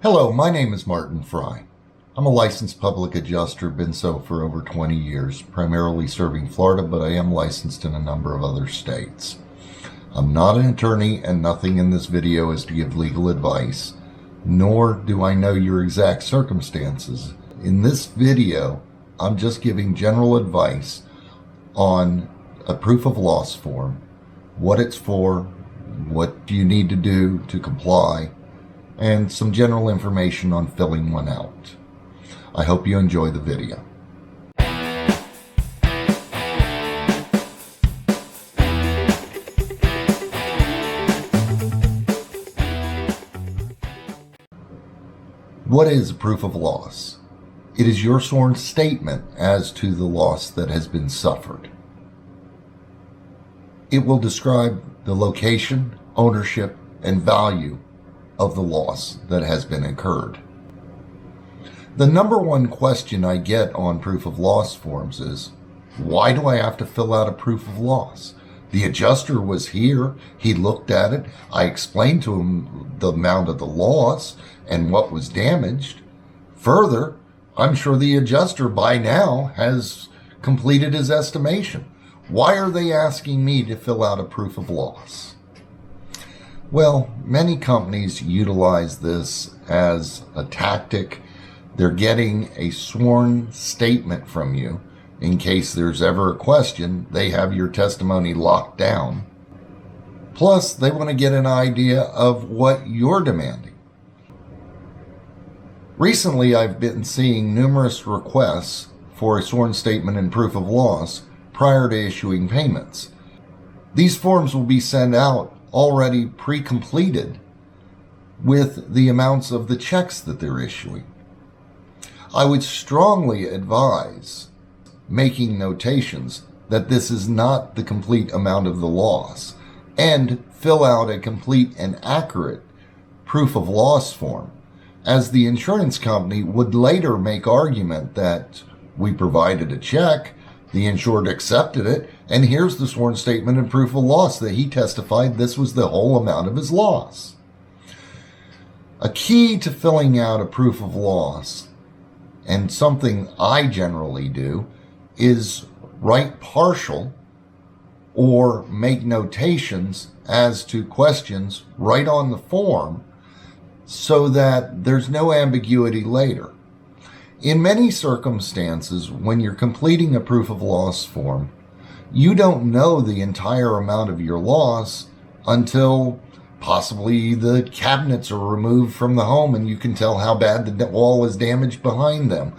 Hello, my name is Martin Fry. I'm a licensed public adjuster, been so for over 20 years, primarily serving Florida, but I am licensed in a number of other states. I'm not an attorney, and nothing in this video is to give legal advice, nor do I know your exact circumstances. In this video, I'm just giving general advice on a proof of loss form, what it's for, what you need to do to comply, and some general information on filling one out. I hope you enjoy the video. What is a proof of loss? It is your sworn statement as to the loss that has been suffered. It will describe the location, ownership, and value of the loss that has been incurred. The number one question I get on proof of loss forms is, why do I have to fill out a proof of loss? The adjuster was here, he looked at it, I explained to him the amount of the loss and what was damaged. Further, I'm sure the adjuster by now has completed his estimation. Why are they asking me to fill out a proof of loss? Well, many companies utilize this as a tactic. They're getting a sworn statement from you. In case there's ever a question, they have your testimony locked down. Plus, they want to get an idea of what you're demanding. Recently, I've been seeing numerous requests for a sworn statement and proof of loss prior to issuing payments. These forms will be sent out already pre-completed with the amounts of the checks that they're issuing. I would strongly advise making notations that this is not the complete amount of the loss, and fill out a complete and accurate proof of loss form, as the insurance company would later make argument that we provided a check, the insured accepted it, and here's the sworn statement and proof of loss that he testified this was the whole amount of his loss. A key to filling out a proof of loss, and something I generally do, is write partial or make notations as to questions right on the form so that there's no ambiguity later. In many circumstances, when you're completing a proof of loss form, you don't know the entire amount of your loss until possibly the cabinets are removed from the home and you can tell how bad the wall is damaged behind them.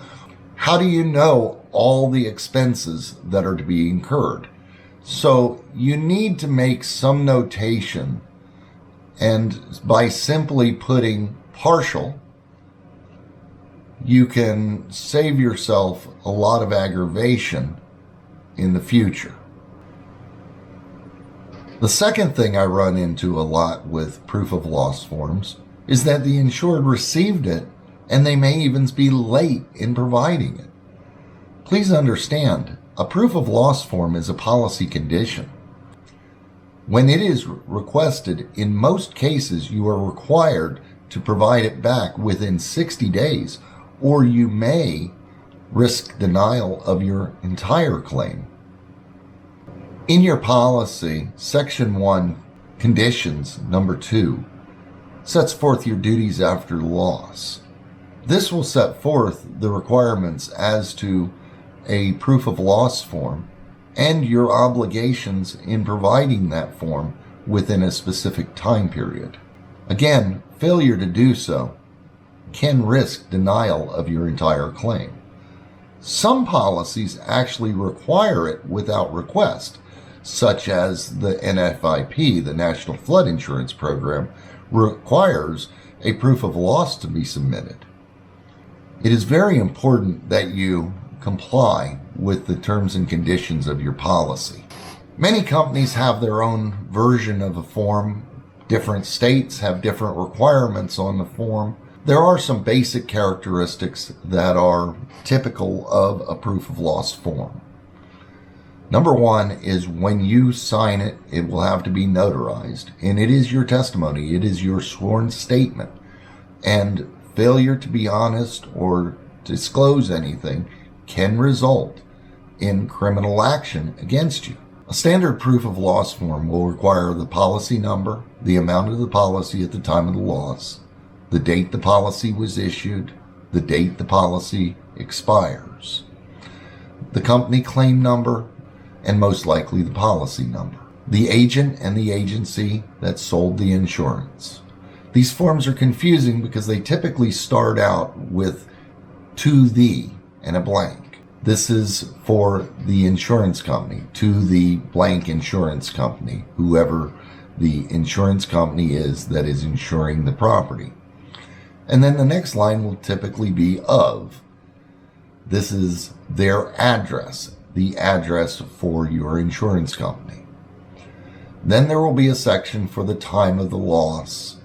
How do you know all the expenses that are to be incurred? So you need to make some notation, and by simply putting partial, you can save yourself a lot of aggravation in the future. The second thing I run into a lot with proof of loss forms is that the insured received it and they may even be late in providing it. Please understand, a proof of loss form is a policy condition. When it is requested, in most cases you are required to provide it back within 60 days, or you may risk denial of your entire claim. In your policy, Section 1, Conditions, number 2, sets forth your duties after loss. This will set forth the requirements as to a proof of loss form and your obligations in providing that form within a specific time period. Again, failure to do so can risk denial of your entire claim. Some policies actually require it without request, such as the NFIP, the National Flood Insurance Program, requires a proof of loss to be submitted. It is very important that you comply with the terms and conditions of your policy. Many companies have their own version of a form. Different states have different requirements on the form. There are some basic characteristics that are typical of a proof of loss form. Number one is when you sign it, it will have to be notarized, and it is your testimony, it is your sworn statement. And failure to be honest or disclose anything can result in criminal action against you. A standard proof of loss form will require the policy number, the amount of the policy at the time of the loss, the date the policy was issued, the date the policy expires, the company claim number, and most likely the policy number, the agent and the agency that sold the insurance. These forms are confusing because they typically start out with "to the" and a blank. This is for the insurance company, to the blank insurance company, whoever the insurance company is that is insuring the property. And then the next line will typically be "of." This is their address, the address for your insurance company. Then there will be a section for the time of the loss,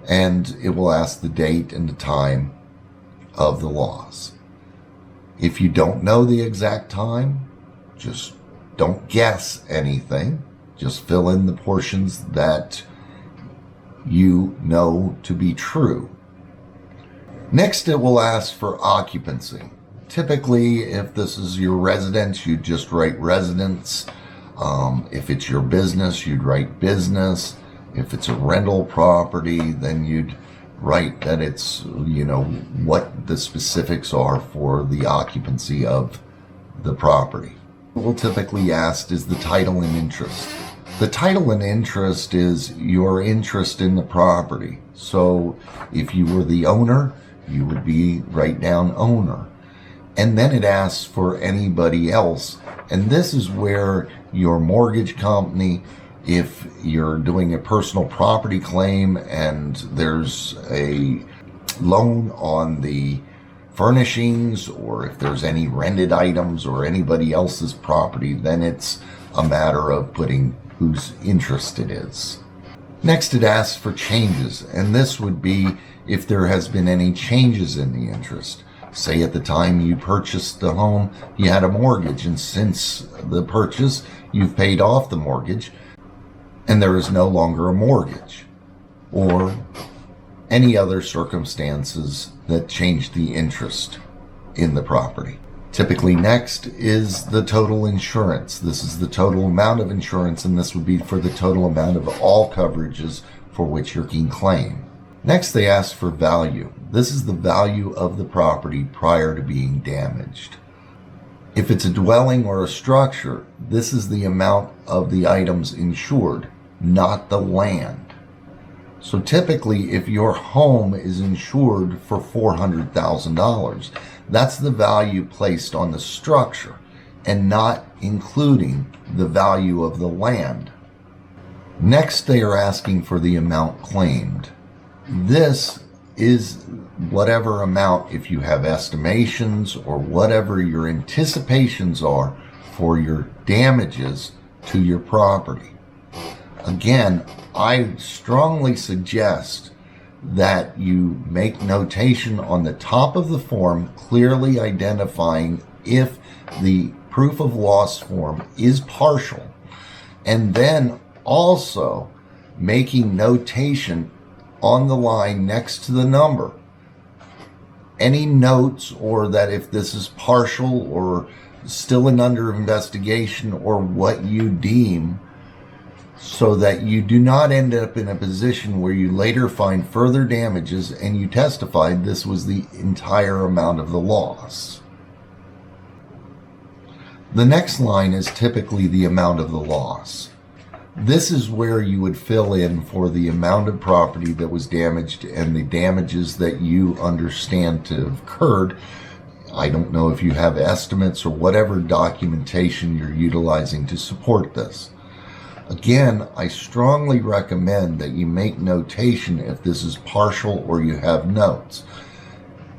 and it will ask the date and the time of the loss. If you don't know the exact time, just don't guess anything. Just fill in the portions that you know to be true. Next, it will ask for occupancy. Typically, if this is your residence, you'd just write residence. If it's your business, you'd write business. If it's a rental property, then you'd write that it's, what the specifics are for the occupancy of the property. What we'll typically ask is the title and interest. The title and interest is your interest in the property. So if you were the owner, you would write down owner. And then it asks for anybody else. And this is where your mortgage company, if you're doing a personal property claim and there's a loan on the furnishings, or if there's any rented items or anybody else's property, then it's a matter of putting whose interest it is. Next, it asks for changes, and this would be if there has been any changes in the interest. Say at the time you purchased the home, you had a mortgage, and since the purchase, you've paid off the mortgage, and there is no longer a mortgage, or any other circumstances that change the interest in the property. Typically next is the total insurance. This is the total amount of insurance, and this would be for the total amount of all coverages for which you can claim. Next, they ask for value. This is the value of the property prior to being damaged. If it's a dwelling or a structure, this is the amount of the items insured, not the land. So typically, if your home is insured for $400,000, that's the value placed on the structure and not including the value of the land. Next, they are asking for the amount claimed. This is whatever amount, if you have estimations or whatever your anticipations are for your damages to your property. Again, I strongly suggest that you make notation on the top of the form clearly identifying if the proof of loss form is partial, and then also making notation on the line next to the number. Any notes, or that if this is partial or still under investigation, or what you deem, so that you do not end up in a position where you later find further damages and you testified this was the entire amount of the loss. The next line is typically the amount of the loss. This is where you would fill in for the amount of property that was damaged and the damages that you understand to have occurred. I don't know if you have estimates or whatever documentation you're utilizing to support this. Again, I strongly recommend that you make notation if this is partial or you have notes.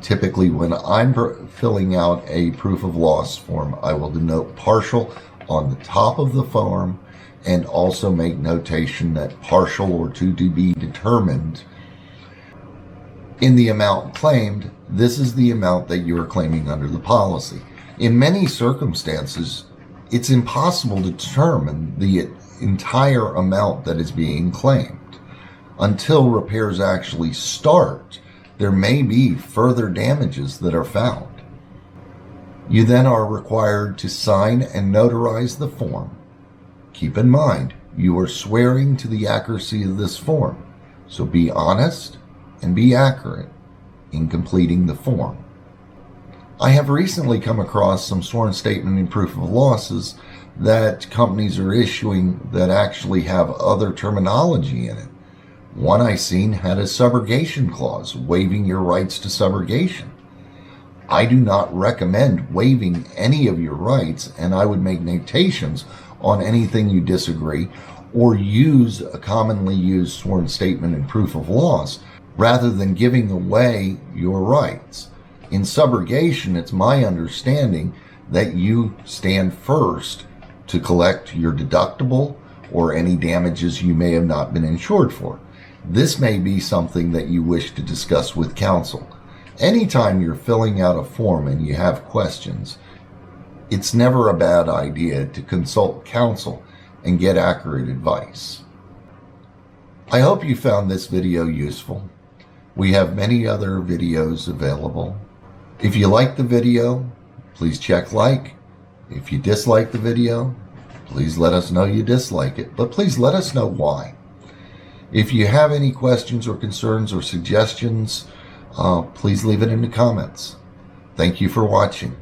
Typically, when I'm filling out a proof of loss form, I will denote partial on the top of the form, and also make notation that partial or to be determined in the amount claimed. This is the amount that you are claiming under the policy. In many circumstances, it's impossible to determine the entire amount that is being claimed until repairs actually start. there may be further damages that are found. You then are required to sign and notarize the form. Keep in mind, you are swearing to the accuracy of this form, so be honest and be accurate in completing the form. I have recently come across some sworn statement and proof of losses that companies are issuing that actually have other terminology in it. One I seen had a subrogation clause, waiving your rights to subrogation. I do not recommend waiving any of your rights, and I would make notations on anything you disagree, or use a commonly used sworn statement and proof of loss rather than giving away your rights. In subrogation, it's my understanding that you stand first to collect your deductible or any damages you may have not been insured for. This may be something that you wish to discuss with counsel. Anytime you're filling out a form and you have questions, it's never a bad idea to consult counsel and get accurate advice. I hope you found this video useful. We have many other videos available. If you like the video, please check like. If you dislike the video, please let us know you dislike it, but please let us know why. If you have any questions or concerns or suggestions, please leave it in the comments. Thank you for watching.